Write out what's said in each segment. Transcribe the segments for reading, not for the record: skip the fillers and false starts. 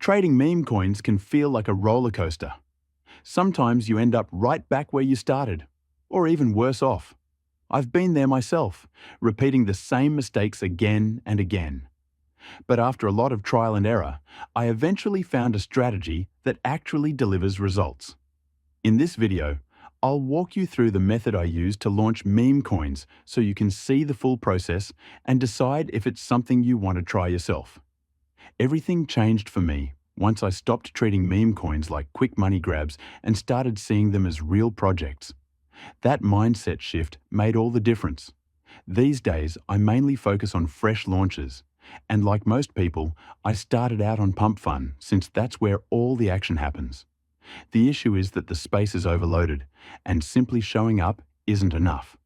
Trading meme coins can feel like a roller coaster. Sometimes you end up right back where you started, or even worse off. I've been there myself, repeating the same mistakes again and again. But after a lot of trial and error, I eventually found a strategy that actually delivers results. In this video, I'll walk you through the method I use to launch meme coins so you can see the full process and decide if it's something you want to try yourself. Everything changed for me once I stopped treating meme coins like quick money grabs and started seeing them as real projects. That mindset shift made all the difference. These days, I mainly focus on fresh launches, and like most people, I started out on Pump Fun since that's where all the action happens. The issue is that the space is overloaded, and simply showing up isn't enough.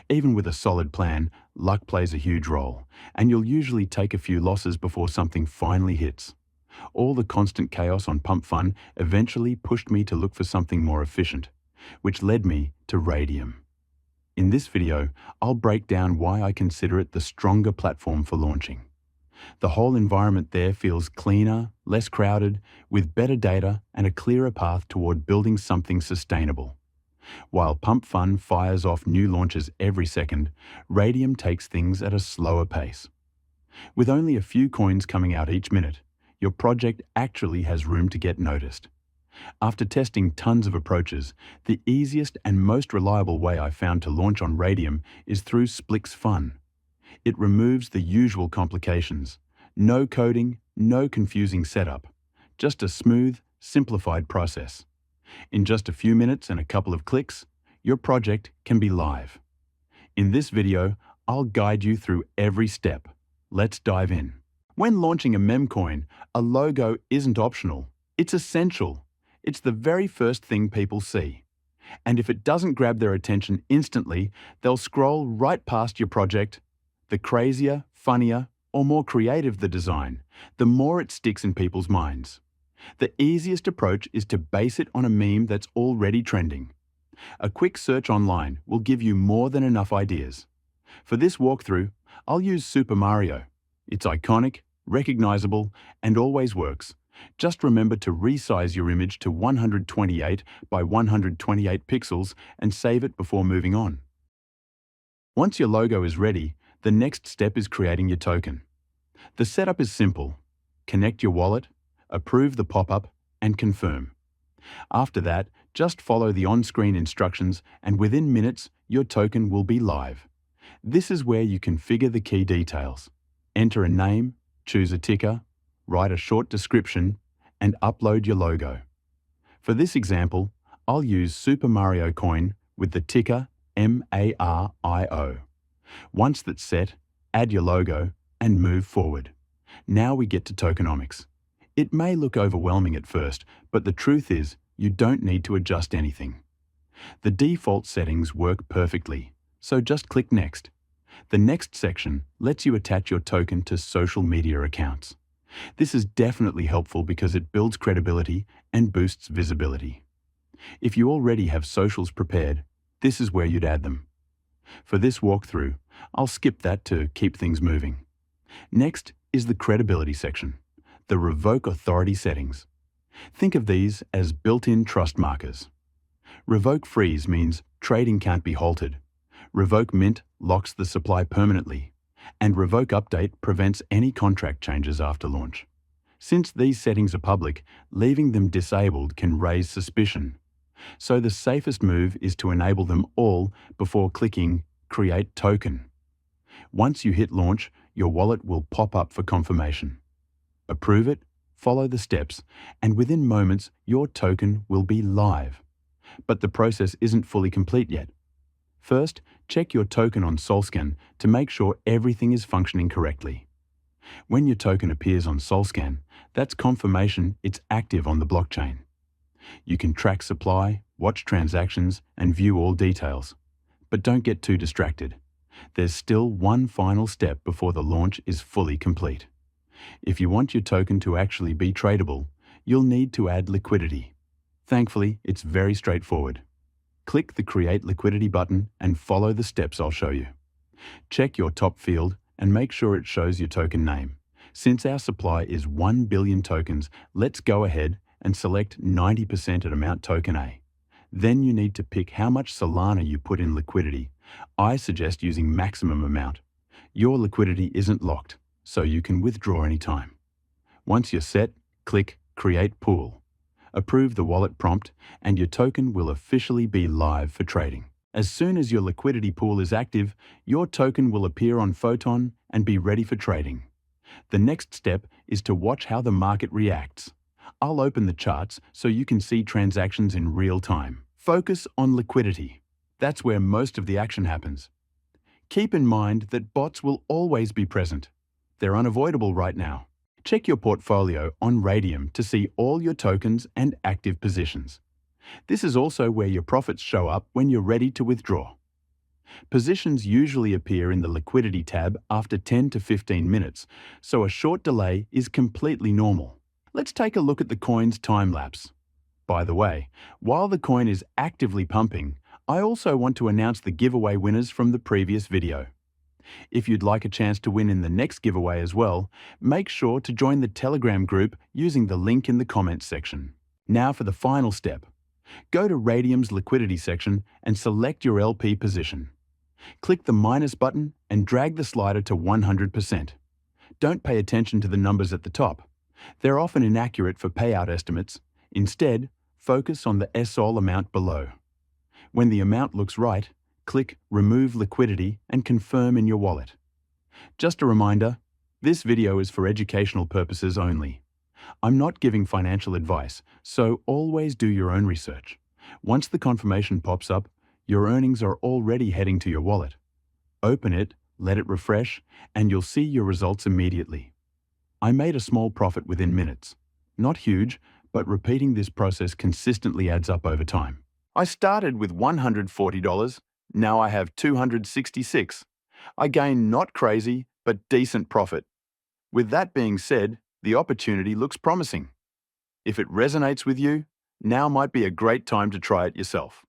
Even with a solid plan, luck plays a huge role, and you'll usually take a few losses before something finally hits. All the constant chaos on Pump Fun eventually pushed me to look for something more efficient, which led me to Raydium. In this video, I'll break down why I consider it the stronger platform for launching. The whole environment there feels cleaner, less crowded, with better data and a clearer path toward building something sustainable. While Pump Fun fires off new launches every second, Raydium takes things at a slower pace. With only a few coins coming out each minute, your project actually has room to get noticed. After testing tons of approaches, the easiest and most reliable way I found to launch on Raydium is through Splix Fun. It removes the usual complications. No coding, no confusing setup. Just a smooth, simplified process. In just a few minutes and a couple of clicks, your project can be live. In this video, I'll guide you through every step. Let's dive in. When launching a meme coin, a logo isn't optional. It's essential. It's the very first thing people see. And if it doesn't grab their attention instantly, they'll scroll right past your project. The crazier, funnier, or more creative the design, the more it sticks in people's minds. The easiest approach is to base it on a meme that's already trending. A quick search online will give you more than enough ideas. For this walkthrough, I'll use Super Mario. It's iconic, recognizable, and always works. Just remember to resize your image to 128 by 128 pixels and save it before moving on. Once your logo is ready, the next step is creating your token. The setup is simple. Connect your wallet, approve the pop-up, and confirm. After that, just follow the on-screen instructions and within minutes, your token will be live. This is where you configure the key details. Enter a name, choose a ticker, write a short description, and upload your logo. For this example, I'll use Super Mario Coin with the ticker MARIO. Once that's set, add your logo and move forward. Now we get to tokenomics. It may look overwhelming at first, but the truth is you don't need to adjust anything. The default settings work perfectly, so just click Next. The next section lets you attach your token to social media accounts. This is definitely helpful because it builds credibility and boosts visibility. If you already have socials prepared, this is where you'd add them. For this walkthrough, I'll skip that to keep things moving. Next is the credibility section, the revoke authority settings. Think of these as built-in trust markers. Revoke freeze means trading can't be halted. Revoke mint locks the supply permanently, and revoke update prevents any contract changes after launch. Since these settings are public, leaving them disabled can raise suspicion. So the safest move is to enable them all before clicking Create Token. Once you hit launch, your wallet will pop up for confirmation. Approve it, follow the steps, and within moments, your token will be live. But the process isn't fully complete yet. First, check your token on Solscan to make sure everything is functioning correctly. When your token appears on Solscan, that's confirmation it's active on the blockchain. You can track supply, watch transactions, and view all details. But don't get too distracted. There's still one final step before the launch is fully complete. If you want your token to actually be tradable, you'll need to add liquidity. Thankfully, it's very straightforward. Click the Create Liquidity button and follow the steps I'll show you. Check your top field and make sure it shows your token name. Since our supply is 1 billion tokens, let's go ahead and select 90% at amount token A. Then you need to pick how much Solana you put in liquidity. I suggest using maximum amount. Your liquidity isn't locked, so you can withdraw anytime. Once you're set, click Create Pool. Approve the wallet prompt, and your token will officially be live for trading. As soon as your liquidity pool is active, your token will appear on Photon and be ready for trading. The next step is to watch how the market reacts. I'll open the charts so you can see transactions in real time. Focus on liquidity. That's where most of the action happens. Keep in mind that bots will always be present. They're unavoidable right now. Check your portfolio on Raydium to see all your tokens and active positions. This is also where your profits show up when you're ready to withdraw. Positions usually appear in the Liquidity tab after 10 to 15 minutes, so a short delay is completely normal. Let's take a look at the coin's time lapse. By the way, while the coin is actively pumping, I also want to announce the giveaway winners from the previous video. If you'd like a chance to win in the next giveaway as well, make sure to join the Telegram group using the link in the comments section. Now for the final step. Go to Raydium's liquidity section and select your LP position. Click the minus button and drag the slider to 100%. Don't pay attention to the numbers at the top. They're often inaccurate for payout estimates. Instead, focus on the SOL amount below. When the amount looks right, click Remove Liquidity and confirm in your wallet. Just a reminder, this video is for educational purposes only. I'm not giving financial advice, so always do your own research. Once the confirmation pops up, your earnings are already heading to your wallet. Open it, let it refresh, and you'll see your results immediately. I made a small profit within minutes. Not huge, but repeating this process consistently adds up over time. I started with $140, now I have $266. I gained not crazy, but decent profit. With that being said, the opportunity looks promising. If it resonates with you, now might be a great time to try it yourself.